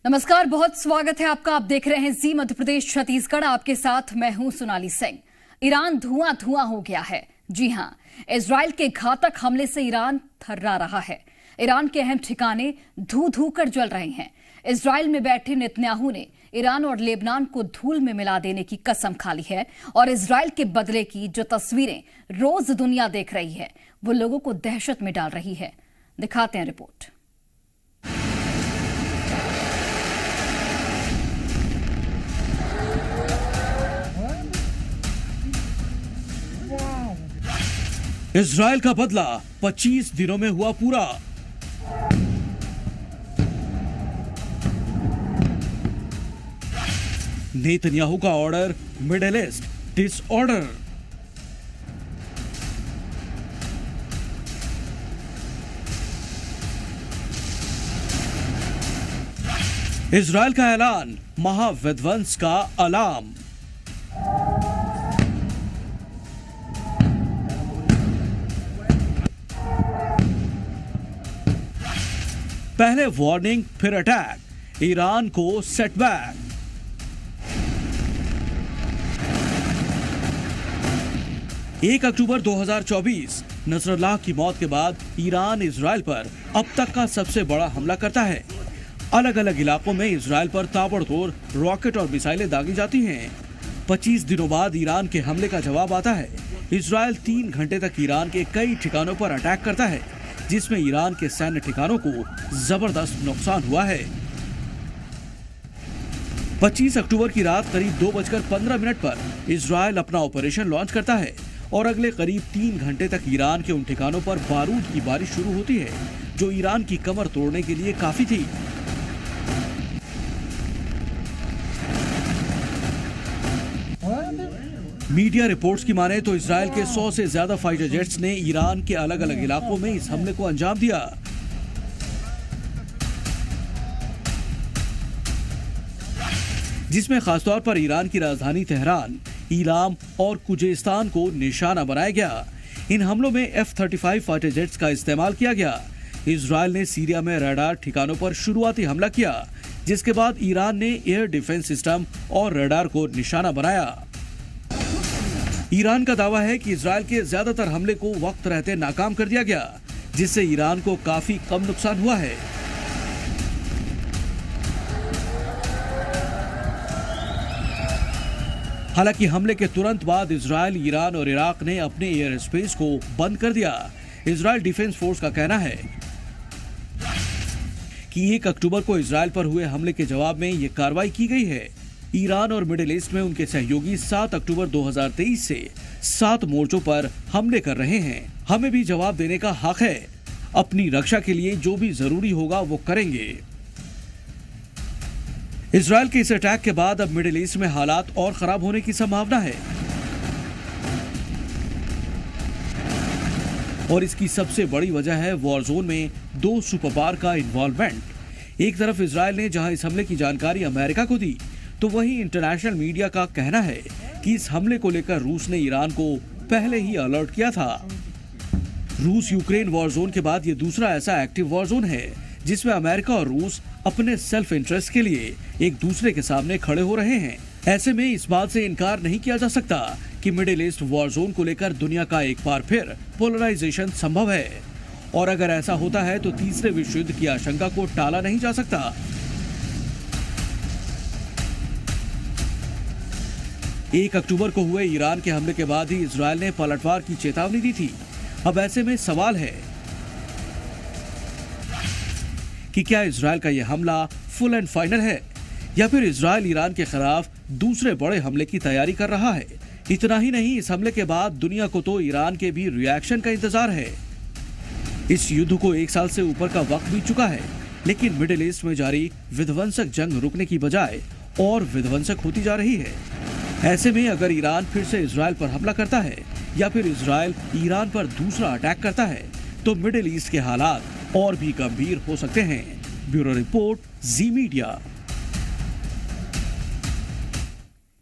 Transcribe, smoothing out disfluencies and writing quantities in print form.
नमस्कार, बहुत स्वागत है आपका। आप देख रहे हैं जी मध्य प्रदेश छत्तीसगढ़। आपके साथ मैं हूं सोनाली सिंह। ईरान धुआं धुआं हो गया है। जी हां, इजराइल के घातक हमले से ईरान थर्रा रहा है। ईरान के अहम ठिकाने धू धू कर जल रहे हैं। इजराइल में बैठे नेतन्याहू ने ईरान और लेबनान को धूल में मिला देने की कसम खा ली है और इजराइल के बदले की जो तस्वीरें रोज दुनिया देख रही है वो लोगों को दहशत में डाल रही है। दिखाते हैं रिपोर्ट। इजराइल का बदला 25 दिनों में हुआ पूरा। नेतन्याहू का order, middle east disorder. Israel का ऐलान, महाविध्वंस का अलार्म। पहले वार्निंग, फिर अटैक, ईरान को सेटबैक। एक अक्टूबर 2024 नसरल्लाह की मौत के बाद ईरान इजराइल पर अब तक का सबसे बड़ा हमला करता है। अलग अलग इलाकों में इजराइल पर ताबड़तोड़ रॉकेट और मिसाइलें दागी जाती हैं। 25 दिनों बाद ईरान के हमले का जवाब आता है। इजराइल 3 घंटे तक ईरान के कई ठिकानों पर अटैक करता है, जिसमें ईरान के सैन्य ठिकानों को जबरदस्त नुकसान हुआ है। 25 अक्टूबर की रात करीब 2:15 पर इजराइल अपना ऑपरेशन लॉन्च करता है और अगले करीब 3 घंटे तक ईरान के उन ठिकानों पर बारूद की बारिश शुरू होती है जो ईरान की कमर तोड़ने के लिए काफी थी। मीडिया रिपोर्ट्स की माने तो इजराइल के 100 से ज्यादा फाइटर जेट्स ने ईरान के अलग अलग इलाकों में इस हमले को अंजाम दिया। जिसमें खासतौर पर ईरान की राजधानी तेहरान, ईलाम और कुजेस्तान को निशाना बनाया गया। इन हमलों में F-35 फाइटर जेट्स का इस्तेमाल किया गया। इजराइल ने सीरिया में रडार ठिकानों पर शुरुआती हमला किया, जिसके बाद ईरान ने एयर डिफेंस सिस्टम और रडार को निशाना बनाया। ईरान का दावा है कि इजराइल के ज्यादातर हमले को वक्त रहते नाकाम कर दिया गया, जिससे ईरान को काफी कम नुकसान हुआ है। हालांकि हमले के तुरंत बाद इजराइल, ईरान और इराक ने अपने एयर स्पेस को बंद कर दिया। इजराइल डिफेंस फोर्स का कहना है कि 1 अक्टूबर को इजराइल पर हुए हमले के जवाब में ये कार्रवाई की गई है। ईरान और मिडिल ईस्ट में उनके सहयोगी 7 अक्टूबर 2023 से 7 मोर्चों पर हमले कर रहे हैं। हमें भी जवाब देने का हक है। अपनी रक्षा के लिए जो भी जरूरी होगा वो करेंगे। इजराइल के इस अटैक के बाद अब मिडिल ईस्ट में हालात और खराब होने की संभावना है और इसकी सबसे बड़ी वजह है वॉर जोन में 2 सुपर पावर का इन्वॉल्वमेंट। एक तरफ इजराइल ने जहां इस हमले की जानकारी अमेरिका को दी, तो वहीं इंटरनेशनल मीडिया का कहना है कि इस हमले को लेकर रूस ने ईरान को पहले ही अलर्ट किया था। रूस यूक्रेन वॉर जोन के बाद ये दूसरा ऐसा एक्टिव वॉर जोन है जिसमें अमेरिका और रूस अपने सेल्फ इंटरेस्ट के लिए एक दूसरे के सामने खड़े हो रहे हैं। ऐसे में इस बात से इनकार नहीं किया जा सकता कि मिडिल ईस्ट वॉर जोन को लेकर दुनिया का एक बार फिर पोलराइजेशन संभव है और अगर ऐसा होता है तो तीसरे विश्व युद्ध की आशंका को टाला नहीं जा सकता। 1 अक्टूबर को हुए ईरान के हमले के बाद ही इजराइल ने पलटवार की चेतावनी दी थी। अब ऐसे में सवाल है कि क्या इजराइल का यह हमला फुल एंड फाइनल है या फिर इजराइल ईरान के खिलाफ दूसरे बड़े हमले की तैयारी कर रहा है। इतना ही नहीं, इस हमले के बाद दुनिया को तो ईरान के भी रिएक्शन का इंतजार है। इस युद्ध को 1 साल से ऊपर का वक्त बीत चुका है, लेकिन मिडिल ईस्ट में जारी विध्वंसक जंग रुकने की बजाय और विध्वंसक होती जा रही है। ऐसे में अगर ईरान फिर से इजराइल पर हमला करता है या फिर इजराइल ईरान पर दूसरा अटैक करता है तो मिडिल ईस्ट के हालात और भी गंभीर हो सकते हैं। ब्यूरो रिपोर्ट, जी मीडिया।